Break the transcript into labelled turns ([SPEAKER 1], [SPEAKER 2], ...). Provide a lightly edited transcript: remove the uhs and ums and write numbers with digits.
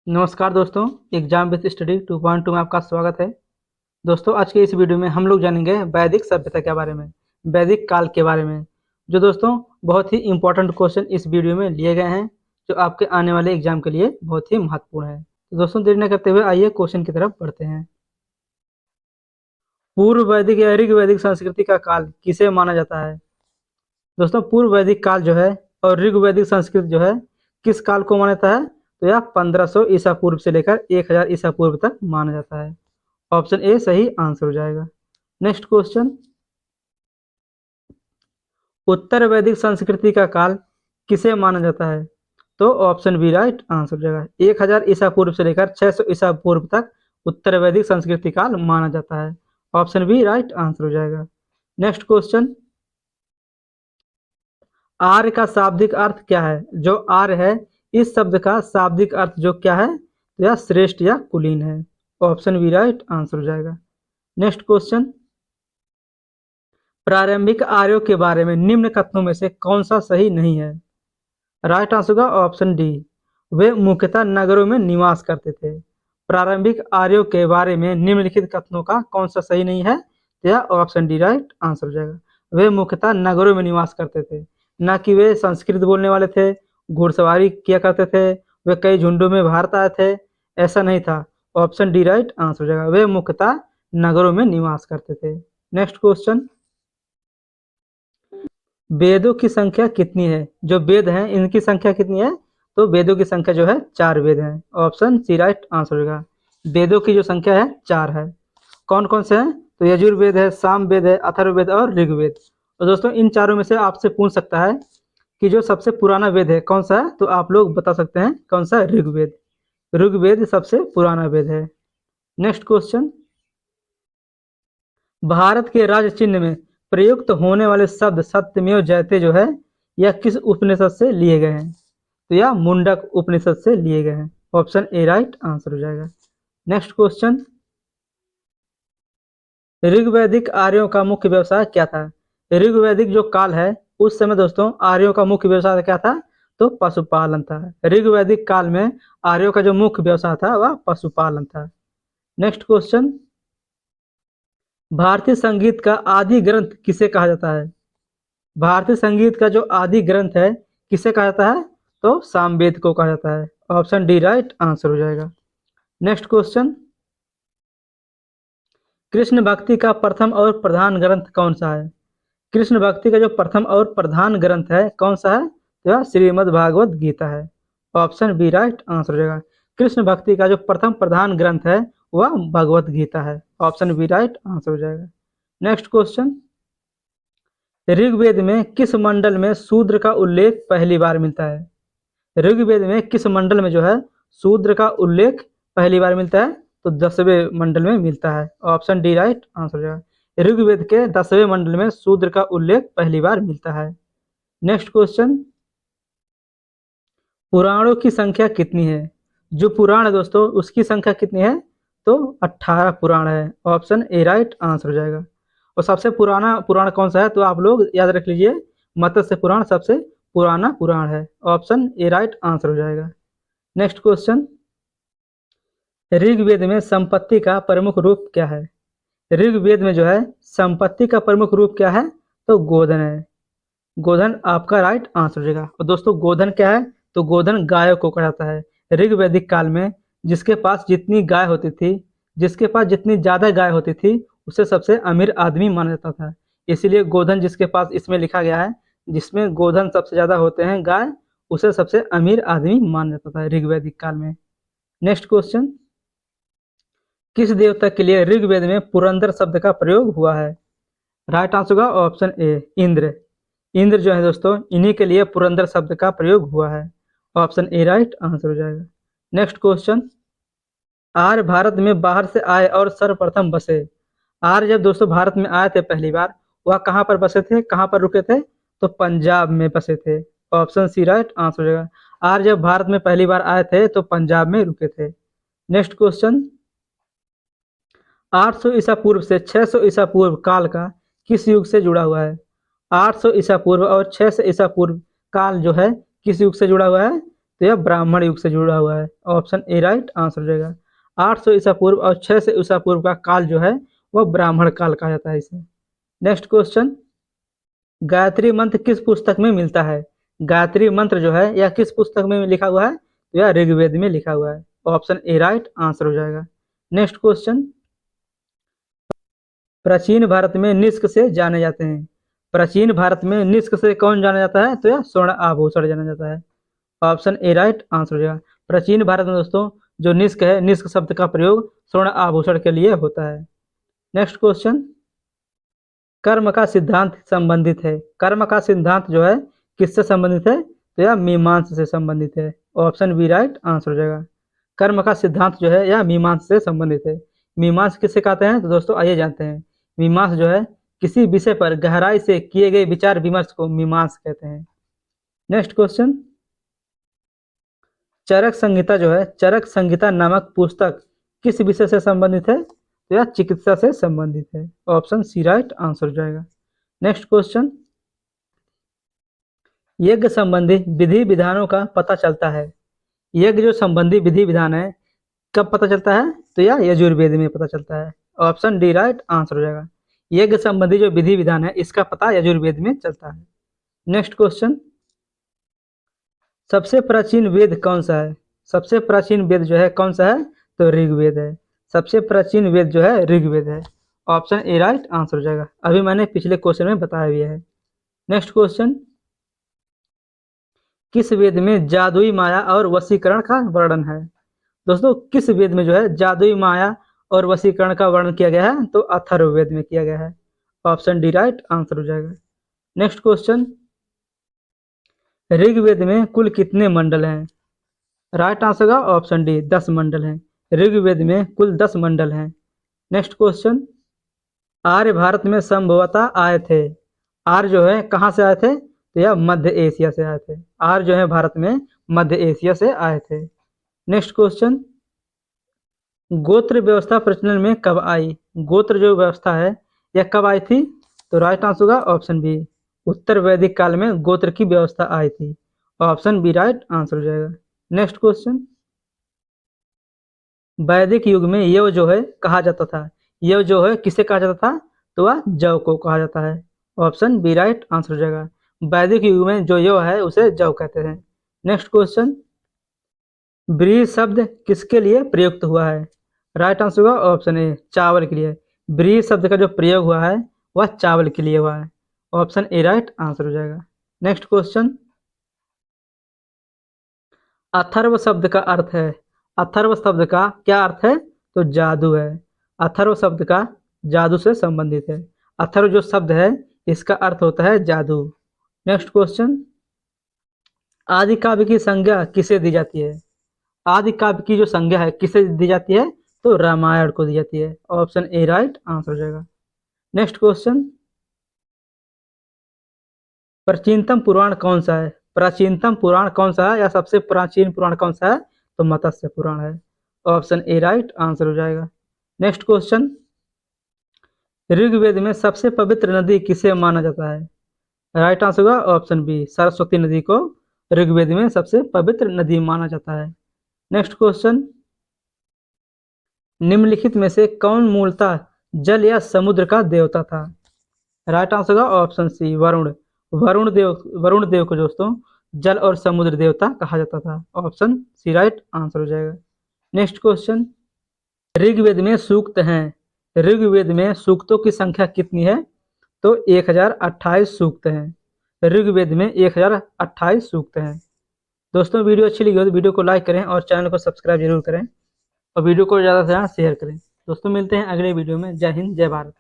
[SPEAKER 1] नमस्कार दोस्तों, exam based study 2.2 में आपका स्वागत है। दोस्तों, आज के इस वीडियो में हम लोग जानेंगे वैदिक सभ्यता के बारे में, वैदिक काल के बारे में। जो दोस्तों बहुत ही इंपॉर्टेंट क्वेश्चन इस वीडियो में लिए गए हैं, जो आपके आने वाले एग्जाम के लिए बहुत ही महत्वपूर्ण है। तो दोस्तों देरी न करते हुए आइए क्वेश्चन की तरफ बढ़ते हैं। पूर्व वैदिक या ऋग वैदिक संस्कृति का काल किसे माना जाता है? दोस्तों पूर्व वैदिक काल जो है और ऋग वैदिक संस्कृत जो है, किस काल को माना जाता है? तो यह 1500 ईसा पूर्व से लेकर 1000 ईसा पूर्व तक माना जाता है। ऑप्शन ए सही आंसर हो जाएगा। नेक्स्ट क्वेश्चन, उत्तर वैदिक संस्कृति का काल किसे माना जाता है? तो ऑप्शन बी राइट आंसर हो जाएगा। 1000 ईसा पूर्व से लेकर 600 ईसा पूर्व तक उत्तर वैदिक संस्कृति काल माना जाता है। ऑप्शन बी राइट आंसर हो जाएगा। नेक्स्ट क्वेश्चन, आर्य का शाब्दिक अर्थ क्या है? जो आर्य है, इस शब्द का शाब्दिक अर्थ जो क्या है? तो यह श्रेष्ठ या कुलीन है। ऑप्शन बी राइट आंसर हो जाएगा। नेक्स्ट क्वेश्चन, प्रारंभिक आर्यों के बारे में निम्न कथनों में से कौन सा सही नहीं है? राइट आंसर होगा ऑप्शन डी, वे मुख्यतः नगरों में निवास करते थे। प्रारंभिक आर्यों के बारे में निम्नलिखित कथनों का कौन सा सही नहीं है? तो यह ऑप्शन डी राइट आंसर हो जाएगा। वे मुख्यतः नगरों में निवास करते थे, ना कि वे संस्कृत बोलने वाले थे, घुड़सवारी किया करते थे, वे कई झुंडों में भारत आए थे, ऐसा नहीं था। ऑप्शन डी राइट आंसर हो जाएगा। वे मुख्यतः नगरों में निवास करते थे। नेक्स्ट क्वेश्चन, वेदों की संख्या कितनी है? जो वेद हैं इनकी संख्या कितनी है? तो वेदों की संख्या जो है 4 वेद हैं। ऑप्शन सी राइट आंसर होगा। वेदों की जो संख्या है 4 है। कौन कौन से हैं? तो यजुर्वेद है, सामवेद है, अथर्ववेद और ऋग्वेद। तो दोस्तों इन चारों में से आपसे पूछ सकता है कि जो सबसे पुराना वेद है कौन सा है? तो आप लोग बता सकते हैं कौन सा? ऋग्वेद। ऋग्वेद सबसे पुराना वेद है। नेक्स्ट क्वेश्चन, भारत के राज्य चिन्ह में प्रयुक्त होने वाले शब्द सत्यमेव जयते जो है, यह किस उपनिषद से लिए गए हैं? तो यह मुंडक उपनिषद से लिए गए हैं। ऑप्शन ए राइट आंसर हो जाएगा। नेक्स्ट क्वेश्चन, ऋग्वैदिक आर्यों का मुख्य व्यवसाय क्या था? ऋग्वैदिक जो काल है उस समय दोस्तों आर्यों का मुख्य व्यवसाय क्या था? तो पशुपालन था। ऋग्वैदिक काल में आर्यों का जो मुख्य व्यवसाय था वह पशुपालन था। नेक्स्ट क्वेश्चन, भारतीय संगीत का आदि ग्रंथ किसे कहा जाता है? भारतीय संगीत का जो आदि ग्रंथ है किसे कहा जाता है? तो सामवेद को कहा जाता है। ऑप्शन डी राइट आंसर हो जाएगा। नेक्स्ट क्वेश्चन, कृष्ण भक्ति का प्रथम और प्रधान ग्रंथ कौन सा है? कृष्ण भक्ति का जो प्रथम और प्रधान ग्रंथ है कौन सा है? तो यह श्रीमद् भागवत गीता है। ऑप्शन बी राइट आंसर हो जाएगा। कृष्ण भक्ति का जो प्रथम प्रधान ग्रंथ है वह भगवत गीता है। ऑप्शन बी राइट आंसर हो जाएगा। नेक्स्ट क्वेश्चन, ऋग्वेद में किस मंडल में शूद्र का उल्लेख पहली बार मिलता है? ऋग्वेद में किस मंडल में जो है शूद्र का उल्लेख पहली बार मिलता है? तो 10वें मंडल में मिलता है। ऑप्शन डी राइट आंसर हो जाएगा। ऋग्वेद के 10वें मंडल में शूद्र का उल्लेख पहली बार मिलता है। नेक्स्ट क्वेश्चन, पुराणों की संख्या कितनी है? जो पुराण है दोस्तों उसकी संख्या कितनी है? तो 18 पुराण है। ऑप्शन ए राइट आंसर हो जाएगा। और सबसे पुराना पुराण कौन सा है? तो आप लोग याद रख लीजिए, मत्स्य पुराण सबसे पुराना पुराण है। ऑप्शन ए राइट आंसर हो जाएगा। नेक्स्ट क्वेश्चन, ऋग्वेद में संपत्ति का प्रमुख रूप क्या है? ऋग्वेद में जो है संपत्ति का प्रमुख रूप क्या है? तो गोधन है। गोधन आपका राइट आंसर हो जाएगा। और दोस्तों गोधन क्या है? तो गोधन गायों को कहा जाता है। ऋग्वैदिक काल में जिसके पास जितनी गाय होती थी, जिसके पास जितनी ज्यादा गाय होती थी, उसे सबसे अमीर आदमी माना जाता था। इसीलिए गोधन जिसके पास इसमें लिखा गया है, जिसमें गोधन सबसे ज्यादा होते हैं गाय, उसे सबसे अमीर आदमी माना जाता था ऋग्वैदिक काल में। नेक्स्ट क्वेश्चन, किस देवता के लिए ऋग्वेद में पुरंदर शब्द का प्रयोग हुआ है? राइट आंसर होगा ऑप्शन ए इंद्र। इंद्र जो है दोस्तों इन्हीं के लिए पुरंदर शब्द का प्रयोग हुआ है। ऑप्शन ए राइट आंसर हो जाएगा। नेक्स्ट क्वेश्चन, आर्य भारत में बाहर से आए और सर्वप्रथम बसे। आर्य जब दोस्तों भारत में आए थे पहली बार, वह कहाँ पर बसे थे, कहाँ पर रुके थे? तो पंजाब में बसे थे। ऑप्शन सी राइट आंसर हो जाएगा। आर्य जब भारत में पहली बार आए थे तो पंजाब में रुके थे। नेक्स्ट क्वेश्चन, 800 ईसा पूर्व से 600 ईसा पूर्व काल का किस युग से जुड़ा हुआ है? 800 ईसा पूर्व और 600 ईसा पूर्व काल जो है किस युग से जुड़ा हुआ है? तो यह ब्राह्मण युग से जुड़ा हुआ है। ऑप्शन ए राइट आंसर हो जाएगा। 800 ईसा पूर्व और 600 ईसा पूर्व का काल जो है वह ब्राह्मण काल कहा जाता है इसे। नेक्स्ट क्वेश्चन, गायत्री मंत्र किस पुस्तक में मिलता है? गायत्री मंत्र जो है यह किस पुस्तक में लिखा हुआ है? तो यह ऋग्वेद में लिखा हुआ है। ऑप्शन ए राइट आंसर हो जाएगा। नेक्स्ट क्वेश्चन, प्राचीन भारत में निष्क से जाने जाते हैं। प्राचीन भारत में निष्क से कौन जाना जाता है? तो यह स्वर्ण आभूषण जाना जाता है। ऑप्शन ए राइट आंसर हो जाएगा। प्राचीन भारत में दोस्तों जो निष्क है, निष्क शब्द का प्रयोग स्वर्ण आभूषण के लिए होता है। नेक्स्ट क्वेश्चन, कर्म का सिद्धांत संबंधित है। कर्म का सिद्धांत जो है किससे संबंधित है? तो यह मीमांसा से संबंधित है। ऑप्शन बी राइट आंसर हो जाएगा। कर्म का सिद्धांत जो है यह मीमांसा से संबंधित है। मीमांसा किसे कहते हैं? तो दोस्तों आइए जानते हैं। मीमांसा जो है किसी विषय पर गहराई से किए गए विचार विमर्श को मीमांसा कहते हैं। नेक्स्ट क्वेश्चन, चरक संहिता जो है, चरक संहिता नामक पुस्तक किस विषय से संबंधित है? तो यह चिकित्सा से संबंधित है। ऑप्शन सी राइट आंसर हो जाएगा। नेक्स्ट क्वेश्चन, यज्ञ संबंधी विधि विधानों का पता चलता है। यज्ञ जो संबंधी विधि विधान है कब पता चलता है? तो यह यजुर्वेद में पता चलता है। ऑप्शन डी राइट आंसर हो जाएगा। यज्ञ संबंधी जो विधि विधान है इसका पता यजुर्वेद में चलता है। नेक्स्ट क्वेश्चन, सबसे प्राचीन वेद कौन सा है? सबसे प्राचीन वेद जो है कौन सा है? तो ऋग्वेद है। सबसे प्राचीन वेद जो है ऋग्वेद है। ऑप्शन ए राइट आंसर हो जाएगा। अभी मैंने पिछले क्वेश्चन में बताया भी है। नेक्स्ट क्वेश्चन, किस वेद में जादुई माया और वशीकरण का वर्णन है? दोस्तों किस वेद में जो है जादुई माया और वशीकरण का वर्णन किया गया है? तो अथर्ववेद में किया गया है। ऑप्शन डी राइट आंसर हो जाएगा। नेक्स्ट क्वेश्चन, ऋग्वेद में कुल कितने मंडल हैं? राइट आंसर होगा ऑप्शन डी 10 मंडल हैं। ऋग्वेद में कुल 10 मंडल हैं। नेक्स्ट क्वेश्चन, आर्य भारत में संभवतः आए थे। आर्य जो है कहाँ से आए थे? तो यह मध्य एशिया से आए थे। आर्य जो है भारत में मध्य एशिया से आए थे। नेक्स्ट क्वेश्चन, गोत्र व्यवस्था प्रचलन में कब आई? गोत्र जो व्यवस्था है यह कब आई थी? तो राइट आंसर होगा ऑप्शन बी, उत्तर वैदिक काल में गोत्र की व्यवस्था आई थी। ऑप्शन बी राइट आंसर हो जाएगा। नेक्स्ट क्वेश्चन, वैदिक युग में यव जो है कहा जाता था। यव जो है किसे कहा जाता था? तो वह जव को कहा जाता है। ऑप्शन बी राइट आंसर हो जाएगा। वैदिक युग में जो यव है उसे जव कहते हैं। नेक्स्ट क्वेश्चन, ब्रीज शब्द किसके लिए प्रयुक्त हुआ है? राइट आंसर होगा ऑप्शन ए, चावल के लिए। ब्रीज शब्द का जो प्रयोग हुआ है वह चावल के लिए हुआ है। ऑप्शन ए राइट आंसर हो जाएगा। नेक्स्ट क्वेश्चन, अथर्व शब्द का अर्थ है। अथर्व शब्द का क्या अर्थ है? तो जादू है। अथर्व शब्द का जादू से संबंधित है। अथर्व जो शब्द है इसका अर्थ होता है जादू। नेक्स्ट क्वेश्चन, आदि काव्य की संज्ञा किसे दी जाती है? आदि काव्य की जो संज्ञा है किसे दी जाती है? तो रामायण को दी जाती है। ऑप्शन ए राइट आंसर हो जाएगा। नेक्स्ट क्वेश्चन, प्राचीनतम पुराण कौन सा है? प्राचीनतम पुराण कौन सा है या सबसे प्राचीन पुराण कौन सा है? तो मत्स्य पुराण है। ऑप्शन ए राइट आंसर हो जाएगा। नेक्स्ट क्वेश्चन, ऋग्वेद में सबसे पवित्र नदी किसे माना जाता है? राइट आंसर होगा ऑप्शन बी, सरस्वती नदी को ऋग्वेद में सबसे पवित्र नदी माना जाता है। नेक्स्ट क्वेश्चन, निम्नलिखित में से कौन मूलतः जल या समुद्र का देवता था? राइट आंसर होगा ऑप्शन सी, वरुण। वरुण देव को दोस्तों जल और समुद्र देवता कहा जाता था। ऑप्शन सी राइट आंसर हो जाएगा। नेक्स्ट क्वेश्चन, ऋग्वेद में सूक्त हैं। ऋग्वेद में सूक्तों की संख्या कितनी है? तो 1028 सूक्त हैं। ऋग्वेद में 1028 सूक्त हैं। दोस्तों वीडियो अच्छी लगी हो तो वीडियो को लाइक करें और चैनल को सब्सक्राइब जरूर करें और वीडियो को ज़्यादा से ज़्यादा शेयर करें। दोस्तों मिलते हैं अगले वीडियो में। जय हिंद, जय भारत।